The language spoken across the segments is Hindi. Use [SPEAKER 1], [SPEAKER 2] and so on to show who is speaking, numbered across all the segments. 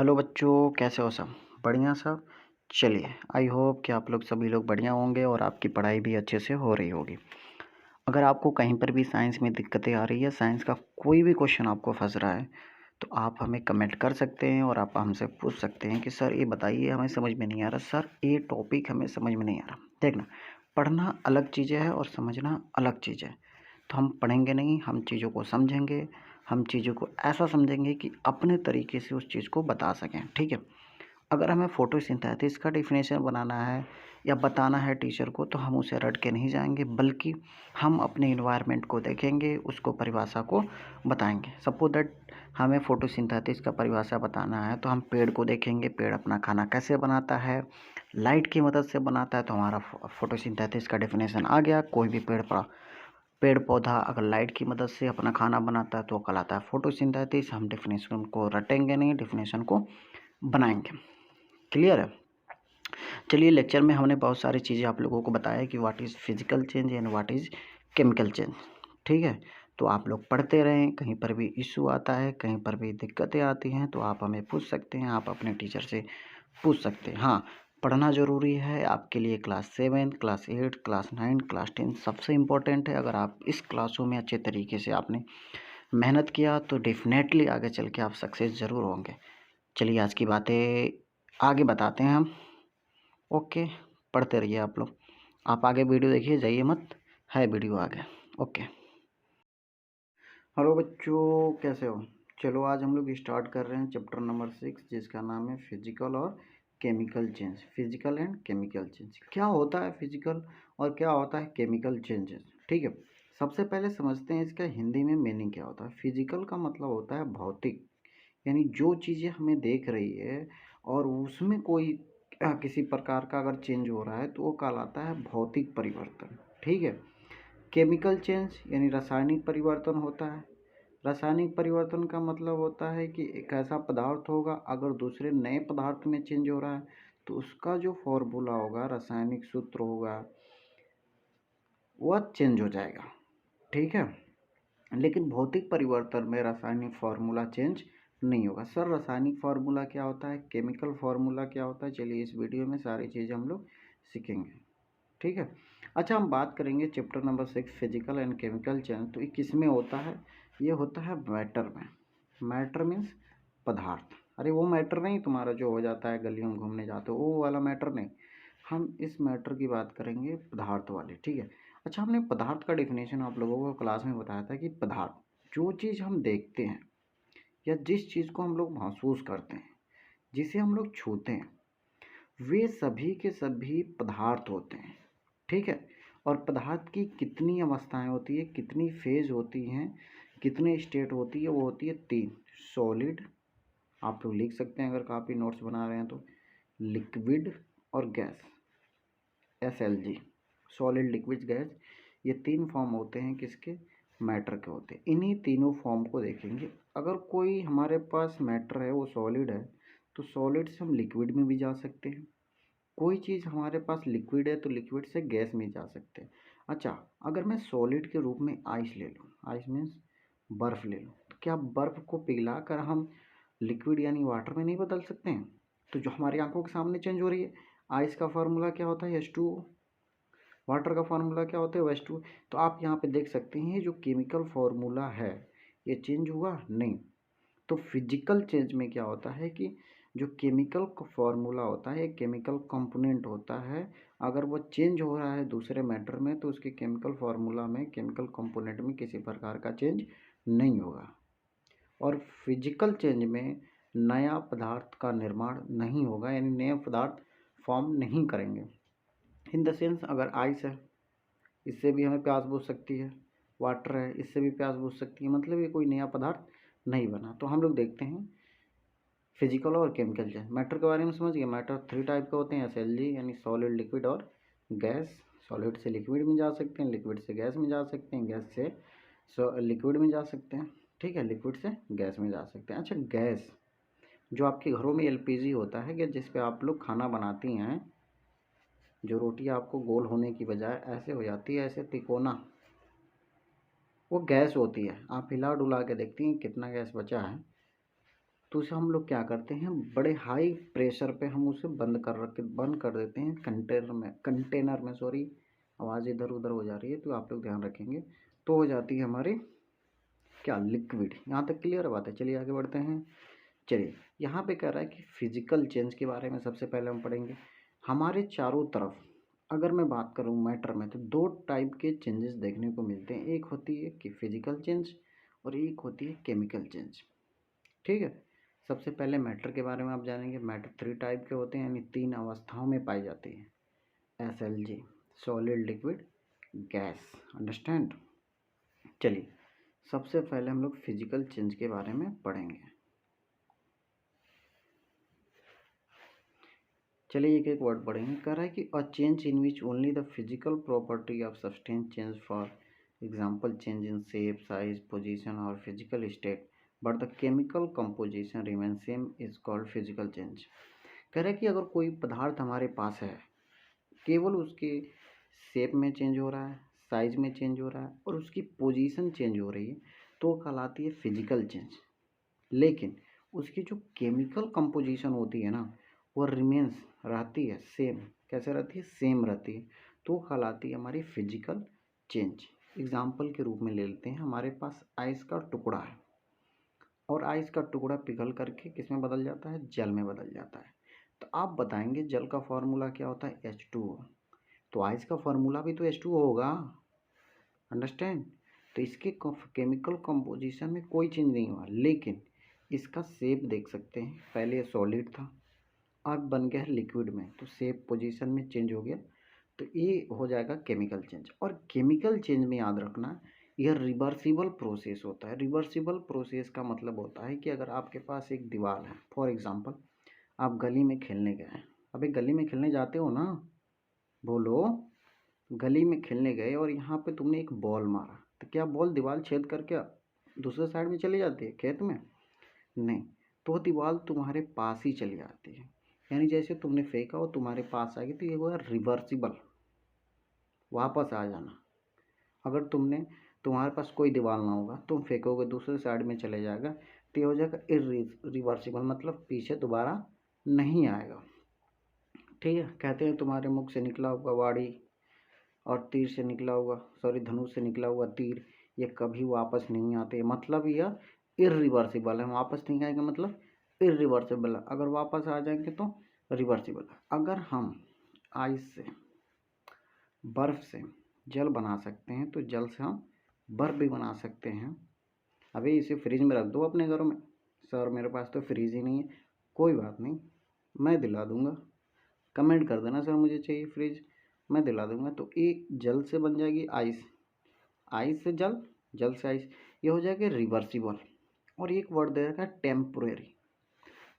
[SPEAKER 1] हेलो बच्चों, कैसे हो सब? बढ़िया सब। चलिए, आई होप कि आप लोग सभी लोग बढ़िया होंगे और आपकी पढ़ाई भी अच्छे से हो रही होगी। अगर आपको कहीं पर भी साइंस में दिक्कतें आ रही है, साइंस का कोई भी क्वेश्चन आपको फंस रहा है, तो आप हमें कमेंट कर सकते हैं और आप हमसे पूछ सकते हैं कि सर ये बताइए, हमें समझ में नहीं आ रहा, सर ये टॉपिक हमें समझ में नहीं आ रहा। देखना, पढ़ना अलग चीज़ है और समझना अलग चीज़ है। तो हम पढ़ेंगे नहीं, हम चीज़ों को समझेंगे, हम चीज़ों को ऐसा समझेंगे कि अपने तरीके से उस चीज़ को बता सकें। ठीक है? अगर हमें फोटोसिंथेसिस का डेफिनेशन बनाना है या बताना है टीचर को, तो हम उसे रट के नहीं जाएंगे, बल्कि हम अपने इन्वायरमेंट को देखेंगे, उसको परिभाषा को बताएंगे। सपोज दैट हमें फोटोसिंथेसिस का परिभाषा बताना है, तो हम पेड़ को देखेंगे, पेड़ अपना खाना कैसे बनाता है, लाइट की मदद से बनाता है, तो हमारा फोटोसिंथेसिस का डेफिनेशन आ गया। कोई भी पेड़ पौधा अगर लाइट की मदद से अपना खाना बनाता है तो वो कहलाता है फोटोसिंथेसिस। हम डेफिनेशन को रटेंगे नहीं, डेफिनेशन को बनाएंगे। क्लियर है? चलिए, लेक्चर में हमने बहुत सारी चीज़ें आप लोगों को बताया कि what is physical change and what is chemical change. ठीक है? तो आप लोग पढ़ते रहें, कहीं पर भी इशू आता है, कहीं पर भी दिक्कतें आती हैं, तो आप हमें पूछ सकते हैं, आप अपने टीचर से पूछ सकते हैं। हाँ, पढ़ना ज़रूरी है आपके लिए। क्लास 7, क्लास 8, क्लास 9, क्लास 10 सबसे इम्पोर्टेंट है। अगर आप इस क्लासों में अच्छे तरीके से आपने मेहनत किया तो डेफिनेटली आगे चल के आप सक्सेस ज़रूर होंगे। चलिए, आज की बातें आगे बताते हैं हम। ओके, पढ़ते रहिए आप लोग। आप आगे वीडियो देखिए, जाइए मत, है वीडियो आगे। ओके। हेलो बच्चों, कैसे हो? चलो, आज हम लोग स्टार्ट कर रहे हैं चैप्टर नंबर 6, जिसका नाम है फिजिकल और chemical change. Physical and chemical change क्या होता है? फिजिकल और क्या होता है केमिकल चेंजेस? ठीक है, सबसे पहले समझते हैं इसका हिंदी में मीनिंग क्या होता है। फिजिकल का मतलब होता है भौतिक, यानी जो चीज़ें हमें देख रही है और उसमें कोई किसी प्रकार का अगर चेंज हो रहा है तो वो कहलाता है भौतिक परिवर्तन। ठीक है? केमिकल चेंज यानी रासायनिक परिवर्तन होता है। रासायनिक परिवर्तन का मतलब होता है कि एक ऐसा पदार्थ होगा, अगर दूसरे नए पदार्थ में चेंज हो रहा है तो उसका जो फॉर्मूला होगा, रासायनिक सूत्र होगा, वह चेंज हो जाएगा। ठीक है? लेकिन भौतिक परिवर्तन में रासायनिक फार्मूला चेंज नहीं होगा। सर, रासायनिक फार्मूला क्या होता है, केमिकल फार्मूला क्या होता है? चलिए, इस वीडियो में सारी चीज़ें हम लोग सीखेंगे। ठीक है? अच्छा, हम बात करेंगे chapter number 6 physical and chemical change. तो ये किस में होता है? ये होता है मैटर में। मैटर मीन्स पदार्थ। अरे वो मैटर नहीं तुम्हारा जो हो जाता है गलियों में घूमने जाते हो, वो वाला मैटर नहीं। हम इस मैटर की बात करेंगे, पदार्थ वाले। ठीक है? अच्छा, हमने पदार्थ का डेफिनेशन आप लोगों को क्लास में बताया था कि पदार्थ जो चीज़ हम देखते हैं या जिस चीज़ को हम लोग महसूस करते हैं, जिसे हम लोग छूते हैं, वे सभी के सभी पदार्थ होते हैं। ठीक है? और पदार्थ की कितनी अवस्थाएं होती है, कितनी फेज होती हैं, कितने स्टेट होती है? वो होती है 3। सॉलिड, आप लोग लिख सकते हैं अगर काफ़ी नोट्स बना रहे हैं तो, लिक्विड और gas, SLG, solid, liquid, gas. ये 3 फॉर्म होते हैं किसके? मैटर के होते हैं। इन्हीं तीनों फॉर्म को देखेंगे। अगर कोई हमारे पास मैटर है, वो सॉलिड है, तो सॉलिड से हम लिक्विड में भी जा सकते हैं। कोई चीज़ हमारे पास लिक्विड है तो लिक्विड से गैस में जा सकते हैं। अच्छा, अगर मैं सॉलिड के रूप में आइस ले लूँ, आइस मीन्स बर्फ़ ले लूँ, तो क्या बर्फ़ को पिघला कर हम लिक्विड यानी वाटर में नहीं बदल सकते हैं? तो जो हमारी आंखों के सामने चेंज हो रही है, आइस का फार्मूला क्या होता है? H2O। वाटर का फार्मूला क्या होता है? H2O। तो आप यहाँ पे देख सकते हैं जो केमिकल फार्मूला है, ये चेंज हुआ नहीं। तो फिजिकल चेंज में क्या होता है कि जो केमिकल फार्मूला होता है, केमिकल कंपोनेंट होता है, अगर वो चेंज हो रहा है दूसरे मैटर में, तो उसके केमिकल फार्मूला में, केमिकल कंपोनेंट में किसी प्रकार का चेंज नहीं होगा। और फिजिकल चेंज में नया पदार्थ का निर्माण नहीं होगा, यानी नए पदार्थ फॉर्म नहीं करेंगे। इन द सेंस, अगर आइस है, इससे भी हमें प्यास बुझ सकती है, वाटर है, इससे भी प्यास बुझ सकती है, मतलब ये कोई नया पदार्थ नहीं बना। तो हम लोग देखते हैं फिजिकल और केमिकल चेंज। मैटर के बारे में समझ गए। मैटर 3 टाइप के होते हैं, SLG यानी सॉलिड, लिक्विड और गैस। सॉलिड से लिक्विड में जा सकते हैं, लिक्विड से गैस में जा सकते हैं, गैस से लिक्विड में जा सकते हैं। ठीक है? लिक्विड से गैस में जा सकते हैं। अच्छा, गैस जो आपके घरों में LPG होता है, कि जिस पे आप लोग खाना बनाती हैं, जो रोटी आपको गोल होने की बजाय ऐसे हो जाती है, ऐसे तिकोना, वो गैस होती है। आप हिला डुला के देखती हैं कितना गैस बचा है। तो उसे हम लोग क्या करते हैं, बड़े हाई प्रेशर पे हम उसे बंद कर देते हैं कंटेनर में सॉरी, आवाज़ इधर उधर हो जा रही है तो आप लोग ध्यान रखेंगे। तो हो जाती है हमारी क्या, लिक्विड। यहाँ तक क्लियर बात है। चलिए आगे बढ़ते हैं। चलिए यहाँ पे कह रहा है कि फिजिकल चेंज के बारे में सबसे पहले हम पढ़ेंगे। हमारे चारों तरफ अगर मैं बात करूँ मैटर में, तो दो टाइप के चेंजेस देखने को मिलते हैं। एक होती है कि फिजिकल चेंज और एक होती है केमिकल चेंज। ठीक है, सबसे पहले मैटर के बारे में आप जानेंगे। मैटर 3 टाइप के होते हैं, यानी 3 अवस्थाओं में पाई जाती है। SLG, solid, liquid, gas. Understand. चलिए सबसे पहले हम लोग फिजिकल चेंज के बारे में पढ़ेंगे। चलिए एक एक वर्ड पढ़ेंगे। कह रहा है कि a change in which only the physical property of substance change, for example change in shape, size, position और physical state, but the chemical composition remain same is called physical change. कह रहा है कि अगर कोई पदार्थ हमारे पास है, केवल उसके शेप में चेंज हो रहा है, साइज में चेंज हो रहा है और उसकी पोजीशन चेंज हो रही है, तो कहलाती है फिजिकल चेंज। लेकिन उसकी जो केमिकल कंपोजिशन होती है ना, वो रिमेंस रहती है सेम। कैसे रहती है, सेम रहती है, तो कहलाती है हमारी फिजिकल चेंज। एग्जाम्पल के रूप में ले लेते हैं, हमारे पास आइस का टुकड़ा है और आइस का टुकड़ा पिघल करके किस में बदल जाता है, जल में बदल जाता है। तो आप बताएंगे जल का फॉर्मूला क्या होता है, H2O। तो आइस का फॉर्मूला भी तो H2O होगा। अंडरस्टैंड। तो इसके केमिकल कंपोजिशन में कोई चेंज नहीं हुआ, लेकिन इसका शेप देख सकते हैं। पहले ये सॉलिड था, अब बन गया है लिक्विड में, तो शेप पोजीशन में चेंज हो गया, तो ये हो जाएगा केमिकल चेंज। और केमिकल चेंज में याद रखना, यह रिवर्सिबल प्रोसेस होता है। रिवर्सिबल प्रोसेस का मतलब होता है कि अगर आपके पास एक दीवार है, फॉर एग्जांपल आप गली में खेलने गए हैं। अबे गली में खेलने जाते हो ना, बोलो। गली में खेलने गए और यहाँ पे तुमने एक बॉल मारा, तो क्या बॉल दीवार छेद करके दूसरे साइड में चली जाती है खेत में? नहीं, तो दीवार तुम्हारे पास ही चली आती है। यानी जैसे तुमने फेंका और तुम्हारे पास आ गई, तो ये हुआ रिवर्सिबल, वापस आ जाना। अगर तुम्हारे पास कोई दीवार ना होगा, तुम फेंकोगे दूसरे साइड में चले जाएगा, तो ये हो जाएगा इरिवर्सिबल, मतलब पीछे दोबारा नहीं आएगा। ठीक है, कहते हैं तुम्हारे मुख से निकला हुआ वाड़ी और तीर से निकला हुआ धनुष से निकला हुआ तीर, ये कभी वापस नहीं आते। मतलब यह इरिवर्सिबल है। वापस नहीं आएंगे मतलब इरिवर्सिबल है। अगर वापस आ जाएंगे तो रिवर्सिबल है। अगर हम आइस से, बर्फ़ से जल बना सकते हैं, तो जल से हम बर्फ़ भी बना सकते हैं। अभी इसे फ्रिज में रख दो अपने घरों में। सर मेरे पास तो फ्रिज ही नहीं है। कोई बात नहीं, मैं दिला दूंगा। कमेंट कर देना सर मुझे चाहिए फ्रिज, मैं दिला दूंगा। तो ये जल से बन जाएगी आइस, आइस से जल, जल से आइस, ये हो जाएगा रिवर्सिबल। और एक वर्ड दे रखा है टेम्पोरेरी।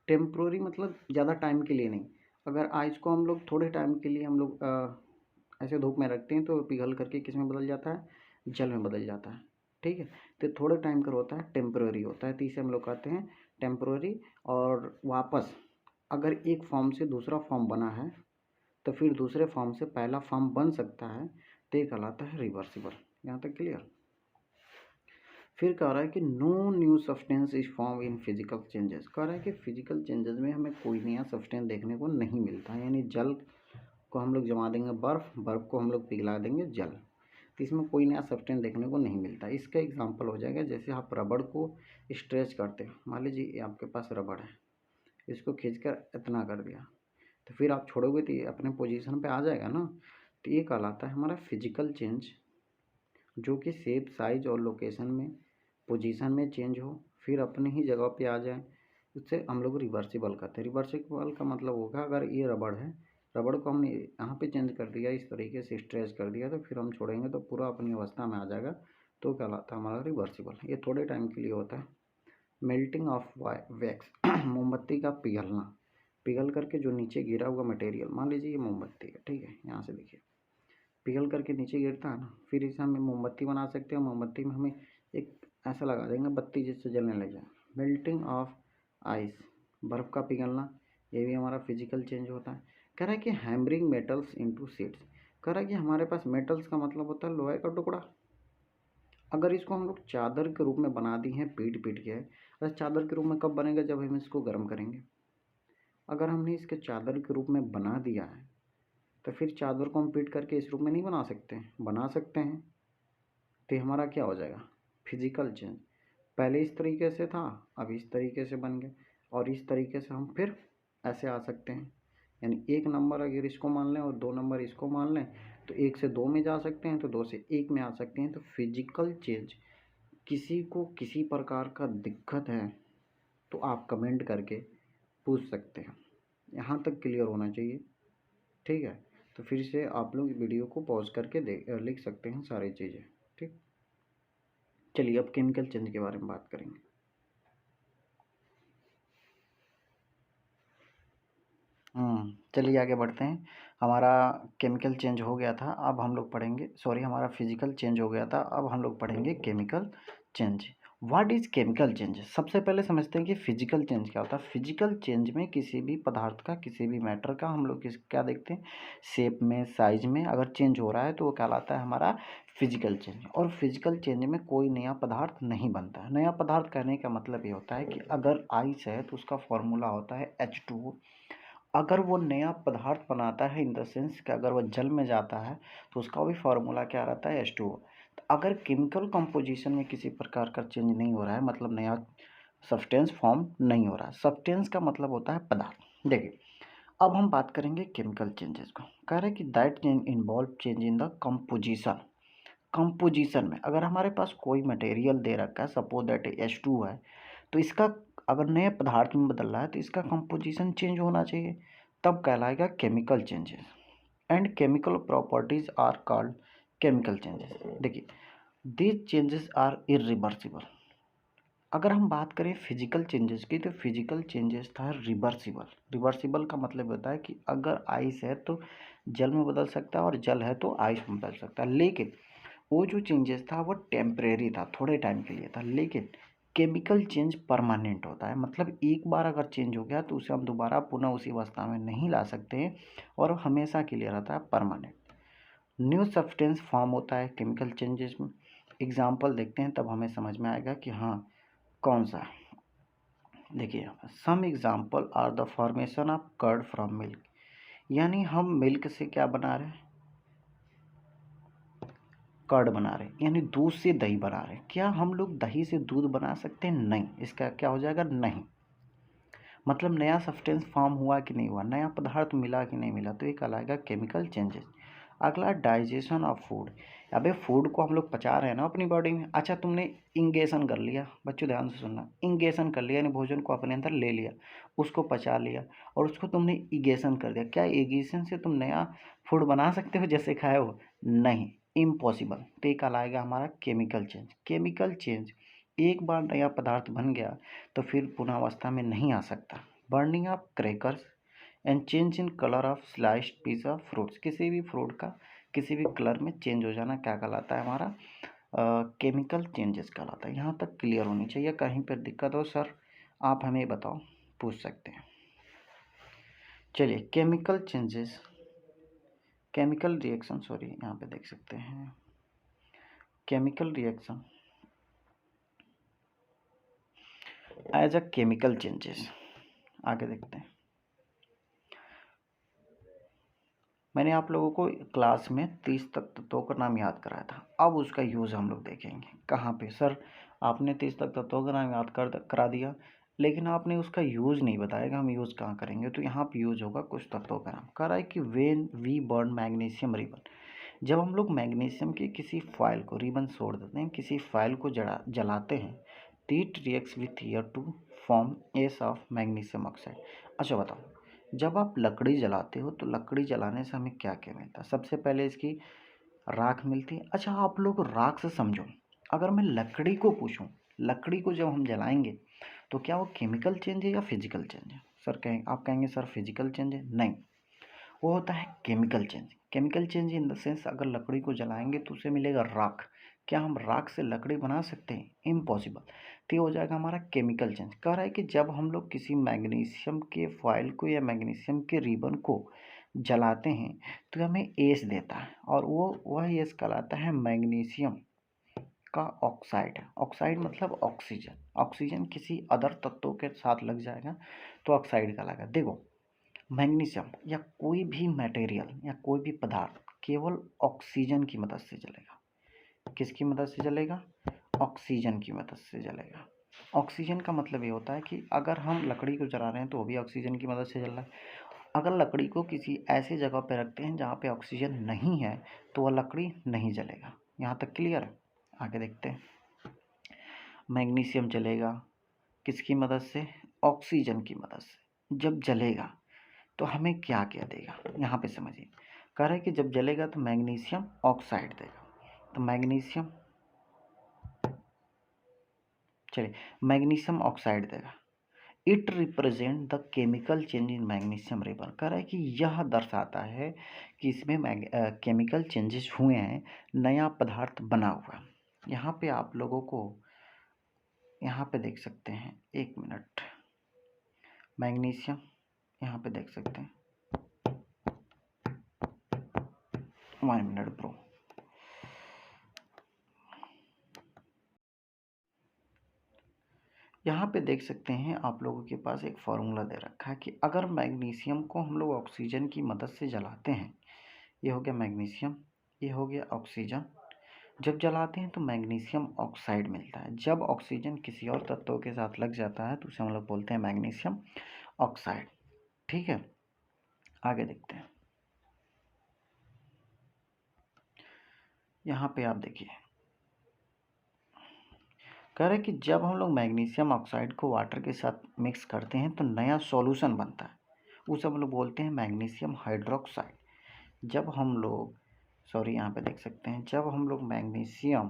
[SPEAKER 1] टेम्पोरेरी मतलब ज़्यादा टाइम के लिए नहीं। अगर आइस को हम लोग थोड़े टाइम के लिए हम लोग ऐसे धूप में रखते हैं, तो पिघल करके किस में बदल जाता है, जल में बदल जाता है। ठीक है, तो थोड़े टाइम का होता है, टेम्पोरेरी होता है, तो इसे हम लोग कहते हैं टेम्पोरेरी। और वापस अगर एक फॉर्म से दूसरा फॉर्म बना है, तो फिर दूसरे फॉर्म से पहला फॉर्म बन सकता है, तो ये कहलाता है रिवर्सिबल। यहाँ तक क्लियर। फिर कह रहा है कि no new substance is form in physical changes. कह रहा है कि फिजिकल चेंजेस में हमें कोई नया सब्सटेंस देखने को नहीं मिलता। यानी जल को हम लोग जमा देंगे बर्फ़, बर्फ़ को हम लोग पिघला देंगे जल, तो इसमें कोई नया सब्सटेंस देखने को नहीं मिलता। इसका एग्जांपल हो जाएगा, जैसे आप रबड़ को स्ट्रेच करते हो। मान लीजिए आपके पास रबड़ है, इसको खींचकर इतना कर दिया, तो फिर आप छोड़ोगे तो ये अपने पोजीशन पे आ जाएगा ना। तो ये कहलाता है हमारा फिजिकल चेंज, जो कि शेप, साइज और लोकेशन में, पोजीशन में चेंज हो, फिर अपने ही जगह पे आ जाए। उससे हम लोग रिवर्सिबल कहते हैं। रिवर्सिबल का मतलब होगा, अगर ये रबड़ है, रबड़ को हमने यहाँ पे चेंज कर दिया, इस तरीके से स्ट्रेच कर दिया, तो फिर हम छोड़ेंगे तो पूरा अपनी अवस्था में आ जाएगा, तो कहलाता है हमारा रिवर्सिबल। ये थोड़े टाइम के लिए होता है। मेल्टिंग ऑफ वैक्स, मोमबत्ती का पिघलना, पिघल करके जो नीचे गिरा हुआ मटेरियल, मान लीजिए ये मोमबत्ती है, ठीक है, यहाँ से देखिए पिघल करके नीचे गिरता है ना, फिर इसे हम मोमबत्ती बना सकते हैं। मोमबत्ती में हमें एक ऐसा लगा देंगे बत्ती जिससे जलने लग जाए। मेल्टिंग ऑफ आइस, बर्फ़ का पिघलना, ये भी हमारा फिजिकल चेंज होता है। कह रहा है कि हैमरिंग मेटल्स इनटू शीट्स। कह रहा है कि हमारे पास मेटल्स का मतलब होता है लोहे का टुकड़ा। अगर इसको हम लोग चादर के रूप में बना दी हैं पीट पीट के, वह चादर के रूप में कब बनेगा, जब हम इसको गर्म करेंगे। अगर हमने इसके चादर के रूप में बना दिया है तो फिर चादर को हम पीट करके इस रूप में नहीं बना सकते हैं, बना सकते हैं। तो हमारा क्या हो जाएगा, फिजिकल चेंज। पहले इस तरीके से था, अब इस तरीके से बन गया, और इस तरीके से हम फिर ऐसे आ सकते हैं। यानी एक नंबर अगर इसको मान लें और दो नंबर इसको मान लें तो 1 से 2 में जा सकते हैं, तो 2 से 1 में आ सकते हैं। तो फिजिकल चेंज, किसी को किसी प्रकार का दिक्कत है तो आप कमेंट करके पूछ सकते हैं। यहाँ तक क्लियर होना चाहिए, ठीक है। तो फिर से आप लोग वीडियो को पॉज करके लिख सकते हैं सारी चीज़ें, ठीक। चलिए अब केमिकल चेंज के बारे में बात करेंगे। चलिए आगे बढ़ते हैं। हमारा केमिकल चेंज हो गया था, अब हम लोग पढ़ेंगे, सॉरी हमारा फिजिकल चेंज हो गया था, अब हम लोग पढ़ेंगे chemical change. What is chemical change? सबसे पहले समझते हैं कि फिजिकल चेंज क्या होता है। फिजिकल चेंज में किसी भी पदार्थ का, किसी भी मैटर का हम लोग क्या देखते हैं, शेप में, साइज में अगर चेंज हो रहा है तो वो कहलाता है हमारा फिजिकल चेंज। और फिजिकल चेंज में कोई नया पदार्थ नहीं बनता है। नया पदार्थ कहने का मतलब ये होता है कि अगर आइस है तो उसका फॉर्मूला होता है H2O। अगर वो नया पदार्थ बनाता है इन द सेंस कि अगर वो जल में जाता है तो उसका भी फार्मूला क्या रहता है, H2O। तो अगर केमिकल कंपोजिशन में किसी प्रकार का चेंज नहीं हो रहा है, मतलब नया सब्सटेंस फॉर्म नहीं हो रहा है। सब्सटेंस का मतलब होता है पदार्थ। देखिए अब हम बात करेंगे केमिकल चेंजेस को। कह रहे हैं कि that change involve change in the composition. Composition में अगर हमारे पास कोई मटेरियल दे रखा है, सपोज दैट H2 है, तो इसका अगर नए पदार्थ में बदल रहा है तो इसका कंपोजिशन चेंज होना चाहिए, तब कहलाएगा chemical changes. And chemical properties are called chemical changes. देखिए दीज चेंजेस आर इरिवर्सिबल। अगर हम बात करें फिजिकल चेंजेस की, तो फिजिकल चेंजेस था रिवर्सिबल। रिवर्सिबल का मतलब होता है कि अगर आइस है तो जल में बदल सकता है, और जल है तो आइस में बदल सकता है। लेकिन वो जो चेंजेस था वो टेम्परेरी था, थोड़े टाइम के लिए था। लेकिन केमिकल चेंज परमानेंट होता है, मतलब एक बार अगर चेंज हो गया तो उसे हम दोबारा पुनः उसी अवस्था में नहीं ला सकते हैं, और हमेशा के लिए रहता है परमानेंट। न्यू सब्सटेंस फॉर्म होता है केमिकल चेंजेस में। एग्जाम्पल देखते हैं तब हमें समझ में आएगा कि हाँ कौन सा। देखिए some example are the formation of curd from milk. यानी हम मिल्क से क्या बना रहे हैं, कर्ड बना रहे हैं, यानी दूध से दही बना रहे हैं। क्या हम लोग दही से दूध बना सकते हैं? नहीं। इसका क्या हो जाएगा, नहीं। मतलब नया सब्सटेंस फॉर्म हुआ कि नहीं हुआ, नया पदार्थ मिला कि नहीं मिला, तो ये कहलाएगा केमिकल चेंजेस। अगला डाइजेशन ऑफ फूड। अबे फूड को हम लोग पचा रहे हैं ना अपनी बॉडी में। अच्छा तुमने इंगेशन कर लिया, बच्चों ध्यान से सुनना, इंगेशन कर लिया यानी भोजन को अपने अंदर ले लिया, उसको पचा लिया, और उसको तुमने इगेशन कर दिया। क्या इगेशन से तुम नया फूड बना सकते हो जैसे खाए हो? नहीं, इम्पॉसिबल। तो ये कहलाएगा हमारा केमिकल चेंज। केमिकल चेंज एक बार नया पदार्थ बन गया तो फिर पुनः अवस्था में नहीं आ सकता। Burning of crackers and change in colour of sliced piece of fruits. किसी भी फ्रूट का किसी भी कलर में चेंज हो जाना क्या कहलाता है, हमारा केमिकल चेंजेस कहलाता है। यहाँ तक क्लियर होनी चाहिए। कहीं पर दिक्कत हो सर आप हमें बताओ, पूछ सकते हैं। चलिए chemical changes, chemical reaction, sorry यहाँ पे देख सकते हैं chemical reaction as a chemical changes. आगे देखते हैं। मैंने आप लोगों को क्लास में 30 तक तत्वों का नाम याद कराया था। अब उसका यूज़ हम लोग देखेंगे। कहाँ पे सर आपने 30 तक तत्वों का नाम याद करा दिया, लेकिन आपने उसका यूज़ नहीं बताया कि हम यूज़ कहाँ करेंगे। तो यहाँ पे यूज़ होगा कुछ तत्वों का नाम। कह रहा है कि when we burn magnesium ribbon. जब हम लोग मैग्नीशियम की किसी फाइल को रिबन छोड़ देते हैं, किसी फाइल को जलाते हैं, तो it reacts with air to form ash of magnesium oxide. अच्छा बताओ, जब आप लकड़ी जलाते हो तो लकड़ी जलाने से हमें क्या क्या मिलता है? सबसे पहले इसकी राख मिलती है। अच्छा आप लोग राख से समझो, अगर मैं लकड़ी को पूछूं, लकड़ी को जब हम जलाएंगे तो क्या वो केमिकल चेंज है या फिजिकल चेंज है? सर आप कहेंगे सर फिजिकल चेंज है। नहीं, वो होता है chemical change. Chemical change in the sense अगर लकड़ी को जलाएंगे तो उसे मिलेगा राख। क्या हम राख से लकड़ी बना सकते हैं? इम्पॉसिबल। तो ये हो जाएगा हमारा केमिकल चेंज। कह रहा है कि जब हम लोग किसी मैग्नीशियम के फॉइल को या मैग्नीशियम के रिबन को जलाते हैं तो हमें एस देता है, और वह एस कहलाता है मैग्नीशियम का ऑक्साइड है। ऑक्साइड मतलब ऑक्सीजन, ऑक्सीजन किसी अदर तत्वों के साथ लग जाएगा तो ऑक्साइड कहलाएगा। देखो मैग्नीशियम या कोई भी मटेरियल या कोई भी पदार्थ केवल ऑक्सीजन की मदद से जलेगा। किसकी मदद से जलेगा? ऑक्सीजन की मदद से जलेगा। ऑक्सीजन का मतलब ये होता है कि अगर हम लकड़ी को जला रहे हैं तो वो भी ऑक्सीजन की मदद से जल रहा है। अगर लकड़ी को किसी ऐसी जगह पर रखते हैं जहाँ पे ऑक्सीजन नहीं है तो वह लकड़ी नहीं जलेगा। यहाँ तक क्लियर है? आगे देखते हैं। मैग्नीशियम जलेगा किसकी मदद से? ऑक्सीजन की मदद से। जब जलेगा तो हमें क्या क्या देगा, यहाँ पे समझिए। कह रहे हैं कि जब जलेगा तो मैग्नीशियम ऑक्साइड देगा। तो मैग्नीशियम, चलिए मैग्नीशियम ऑक्साइड देगा। It represent the chemical change in magnesium river. कह रहा है कि यह दर्शाता है कि इसमें केमिकल चेंजेस हुए हैं, नया पदार्थ बना हुआ। यहाँ पे आप लोगों को यहाँ पे देख सकते हैं, एक मिनट, मैग्नीशियम यहाँ पे देख सकते हैं, 1 मिनट ब्रो। यहाँ पे देख सकते हैं आप लोगों के पास एक फॉर्मूला दे रखा है कि अगर मैग्नीशियम को हम लोग ऑक्सीजन की मदद से जलाते हैं, ये हो गया मैग्नीशियम, ये हो गया ऑक्सीजन। जब जलाते हैं तो मैग्नीशियम ऑक्साइड मिलता है। जब ऑक्सीजन किसी और तत्वों के साथ लग जाता है तो उसे हम लोग बोलते हैं मैग्नीशियम ऑक्साइड। ठीक है, आगे देखते हैं। यहाँ पे आप देखिए, कह रहे हैं कि जब हम लोग मैग्नीशियम ऑक्साइड को वाटर के साथ मिक्स करते हैं तो नया सॉल्यूशन बनता है, उसे हम लोग बोलते हैं मैग्नीशियम हाइड्रोक्साइड। जब हम लोग, सॉरी यहाँ पे देख सकते हैं, जब हम लोग मैग्नीशियम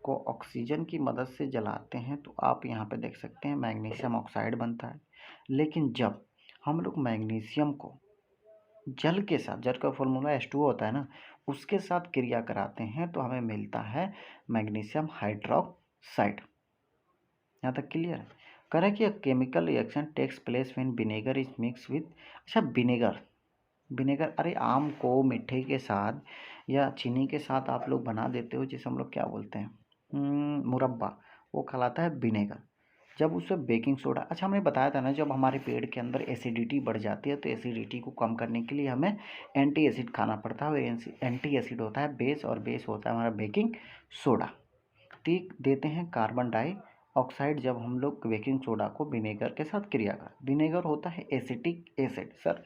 [SPEAKER 1] को ऑक्सीजन की मदद से जलाते हैं तो आप यहाँ पे देख सकते हैं मैग्नीशियम ऑक्साइड बनता है। लेकिन जब हम लोग मैग्नीशियम को जल के साथ, जल का फॉर्मूला H2O होता है ना, उसके साथ क्रिया कराते हैं तो हमें मिलता है मैग्नीशियम हाइड्रोक्साइड। यहाँ तक क्लियर है? कह रहा है कि chemical reaction takes place when vinegar is mix with, अच्छा विनेगर, विनेगर, अरे आम को मीठे के साथ या चीनी के साथ आप लोग बना देते हो जिसे हम लोग क्या बोलते हैं, मुरब्बा, वो कहलाता है विनेगर। जब उसमें बेकिंग सोडा, अच्छा हमने बताया था ना, जब हमारे पेट के अंदर एसिडिटी बढ़ जाती है तो एसिडिटी को कम करने के लिए हमें एंटी एसिड खाना पड़ता है। वो एंटी एसिड होता है बेस, और बेस होता है हमारा बेकिंग सोडा। ठीक, देते हैं कार्बन डाइऑक्साइड जब हम लोग बेकिंग सोडा को विनेगर के साथ क्रिया कर। विनेगर होता है acetic acid. Sir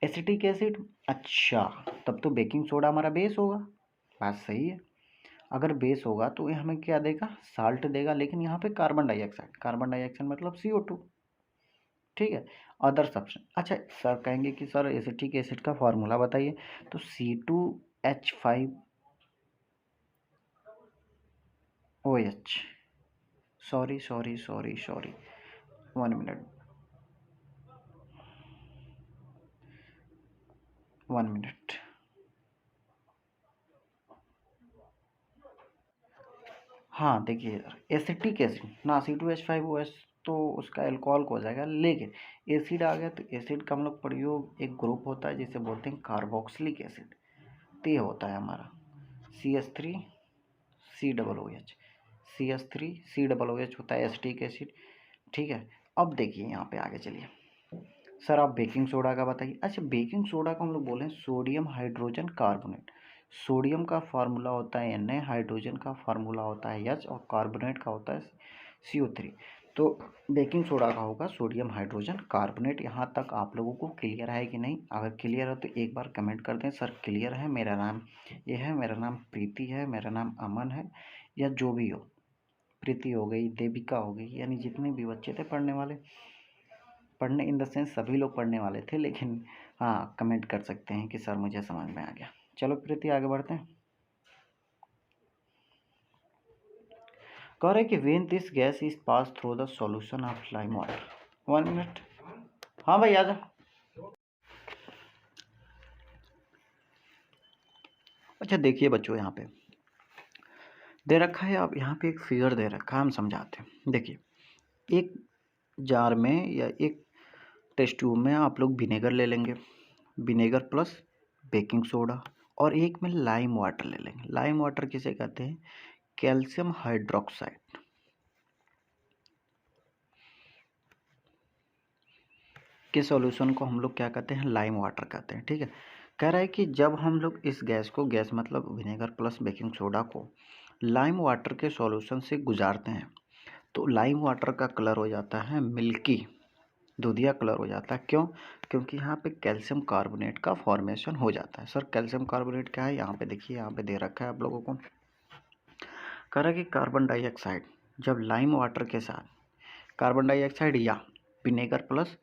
[SPEAKER 1] acetic acid, अच्छा तब तो बेकिंग सोडा हमारा बेस होगा। बात सही है, अगर बेस होगा तो ये हमें क्या देगा? साल्ट देगा। लेकिन यहाँ पे कार्बन डाइऑक्साइड, कार्बन डाइऑक्साइड मतलब CO2। ठीक है, अदर सब्सटेंस। अच्छा सर कहेंगे कि सर एसिटिक एसिड का फॉर्मूला बताइए, तो C2H5OH, sorry sorry sorry sorry, 1 minute 1 minute, हाँ देखिए एसिटिक एसिड ना, C2H5OH तो उसका एल्कोहल हो जाएगा। लेकिन एसिड आ गया तो एसिड का हम लोग प्रयोग, एक ग्रुप होता है जिसे बोलते हैं कार्बोक्सिलिक एसिड। तो ये होता है हमारा CH3COOH, CH3COOH होता है एसिटिक एसिड। ठीक है, अब देखिए यहाँ पे आगे चलिए। सर आप बेकिंग सोडा का बताइए। अच्छा बेकिंग सोडा को हम लोग बोले सोडियम हाइड्रोजन कार्बोनेट। सोडियम का फार्मूला होता है Na, हाइड्रोजन का फार्मूला होता है H, और कार्बोनेट का होता है CO3। तो बेकिंग सोडा का होगा सोडियम हाइड्रोजन कार्बोनेट। यहाँ तक आप लोगों को क्लियर है कि नहीं? अगर क्लियर है तो एक बार कमेंट कर दें सर क्लियर है। मेरा नाम ये है, मेरा नाम प्रीति है, मेरा नाम अमन है, या जो भी हो, प्रीति हो गई, देविका हो गई, यानी जितने भी बच्चे थे पढ़ने वाले, पढ़ने इन द सेंस सभी लोग पढ़ने वाले थे, लेकिन हाँ कमेंट कर सकते हैं कि सर मुझे समझ में आ गया। चलो प्रीति आगे बढ़ते हैं। कह रहे कि when this gas is pass through the solution of lime water. 1 minute, हाँ भाई आजा। अच्छा देखिए बच्चों, यहाँ पे दे रखा है, अब यहाँ पे एक फिगर दे रखा है, हम समझाते हैं। देखिए एक जार में या एक टेस्ट ट्यूब में आप लोग विनेगर ले लेंगे, विनेगर प्लस बेकिंग सोडा, और एक में लाइम वाटर ले लेंगे। लाइम वाटर किसे कहते हैं? कैल्शियम हाइड्रोक्साइड के सॉल्यूशन को हम लोग क्या कहते हैं, लाइम वाटर कहते हैं। ठीक है, कह रहा है कि जब हम लोग इस गैस को, गैस मतलब विनेगर प्लस बेकिंग सोडा को लाइम वाटर के सॉल्यूशन से गुजारते हैं तो लाइम वाटर का कलर हो जाता है मिल्की, दूधिया कलर हो जाता है। क्यों? क्योंकि यहाँ पे कैल्शियम कार्बोनेट का फॉर्मेशन हो जाता है। सर कैल्शियम कार्बोनेट क्या है? यहाँ पे देखिए, यहाँ पे दे रखा है आप लोगों को। कह रहा है कि कार्बन डाइऑक्साइड जब लाइम वाटर के साथ कार्बन डाइऑक्साइड या विनेगर प्लस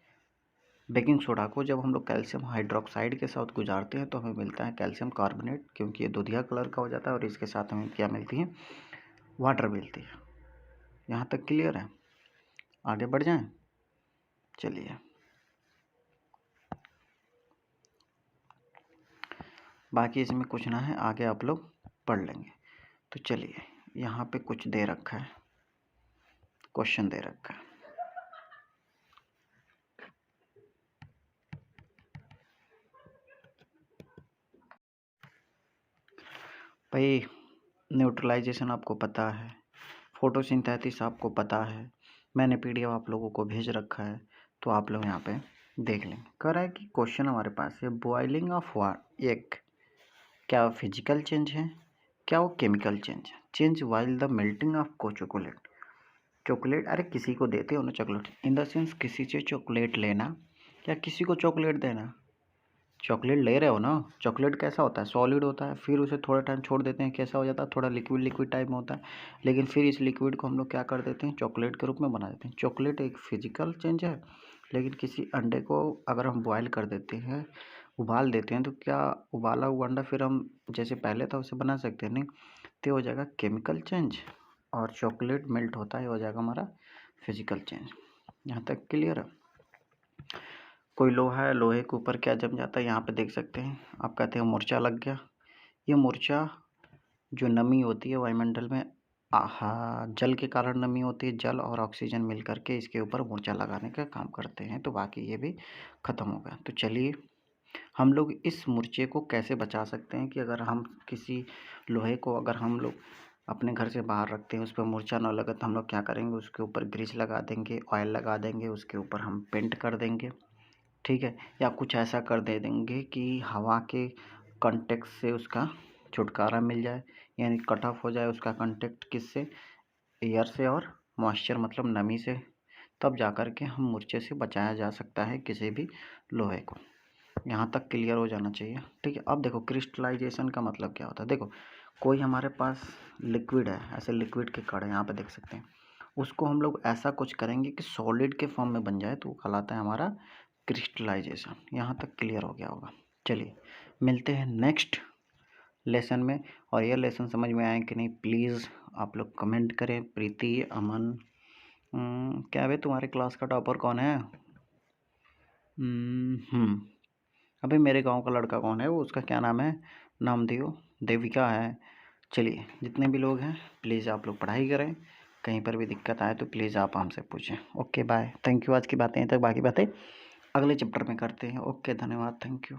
[SPEAKER 1] बेकिंग सोडा को जब हम लोग कैल्शियम हाइड्रोक्साइड के साथ गुजारते हैं तो हमें मिलता है कैल्शियम कार्बोनेट, क्योंकि ये दूधिया कलर का हो जाता है। और इसके साथ हमें क्या मिलती है? वाटर मिलती है। यहाँ तक क्लियर है? आगे बढ़ जाएं? चलिए, बाकी इसमें कुछ ना है, आगे आप लोग पढ़ लेंगे। तो चलिए, यहाँ पे कुछ दे रखा है, क्वेश्चन दे रखा है। भाई न्यूट्रलाइजेशन आपको पता है, फोटोसिंथेसिस आपको पता है, मैंने पीडीएफ आप लोगों को भेज रखा है, तो आप लोग यहाँ पे देख लें। कह रहा है कि क्वेश्चन हमारे पास है, बॉइलिंग ऑफ एग क्या वो फिजिकल चेंज है, क्या वो केमिकल चेंज है? Change while the melting of chocolate. Chocolate, अरे किसी को देते हो ना चॉकलेट, इन द सेंस किसी से चॉकलेट लेना या किसी को चॉकलेट देना। चॉकलेट ले रहे हो ना, चॉकलेट कैसा होता है? सॉलिड होता है, फिर उसे थोड़ा टाइम छोड़ देते हैं, कैसा हो जाता है? थोड़ा लिक्विड लिक्विड टाइप में होता है। लेकिन फिर इस लिक्विड को हम लोग क्या कर देते हैं? चॉकलेट के रूप में बना देते हैं। चॉकलेट एक फिजिकल चेंज है, लेकिन किसी अंडे को अगर हम बॉयल कर देते हैं, उबाल देते हैं, तो क्या उबाला हुआ अंडा फिर हम जैसे पहले था उसे बना सकते हैं? नहीं, तो हो जाएगा केमिकल चेंज। और चॉकलेट मेल्ट होता है, हो जाएगा हमारा फिजिकल चेंज। यहाँ तक क्लियर है? कोई लोहा है, लोहे के ऊपर क्या जम जाता है? यहाँ पे देख सकते हैं, आप कहते हैं मूर्छा लग गया। ये मूर्छा जो नमी होती है वायुमंडल में, जल के कारण नमी होती है, जल और ऑक्सीजन मिल करके इसके ऊपर मूर्छा लगाने का काम करते हैं। तो बाकी ये भी ख़त्म हो गया। तो चलिए, हम लोग इस मूर्छे को कैसे बचा सकते हैं कि अगर हम किसी लोहे को अगर हम लोग अपने घर से बाहर रखते हैं, उस पर मूर्छा ना लगे, तो हम लोग क्या करेंगे? उसके ऊपर ग्रीस लगा देंगे, ऑयल लगा देंगे, उसके ऊपर हम पेंट कर देंगे। ठीक है, या कुछ ऐसा कर दे देंगे कि हवा के कांटेक्ट से उसका छुटकारा मिल जाए, यानी कट ऑफ हो जाए उसका कांटेक्ट किससे? एयर से और मॉइस्चर मतलब नमी से। तब जा कर के हम मूर्छे से बचाया जा सकता है किसी भी लोहे को। यहाँ तक क्लियर हो जाना चाहिए। ठीक है, अब देखो क्रिस्टलाइजेशन का मतलब क्या होता है। देखो, कोई हमारे पास लिक्विड है, ऐसे लिक्विड के कण यहाँ पे देख सकते हैं, उसको हम लोग ऐसा कुछ करेंगे कि सॉलिड के फॉर्म में बन जाए, तो वो कहलाता है हमारा क्रिस्टलाइजेशन। यहाँ तक क्लियर हो गया होगा। चलिए, मिलते हैं नेक्स्ट लेसन में। और यह लेसन समझ में आए कि नहीं, प्लीज़ आप लोग कमेंट करें। प्रीति, अमन, क्या है तुम्हारे क्लास का टॉपर कौन है? अभी मेरे गांव का लड़का कौन है, वो उसका क्या नाम है? नाम दियो, देविका है। चलिए, जितने भी लोग हैं प्लीज़ आप लोग पढ़ाई करें, कहीं पर भी दिक्कत आए तो प्लीज़ आप हमसे पूछें। Okay bye, thank you. आज की बातें यहीं तक, बाकी बातें अगले चैप्टर में करते हैं। ओके, धन्यवाद, थैंक यू।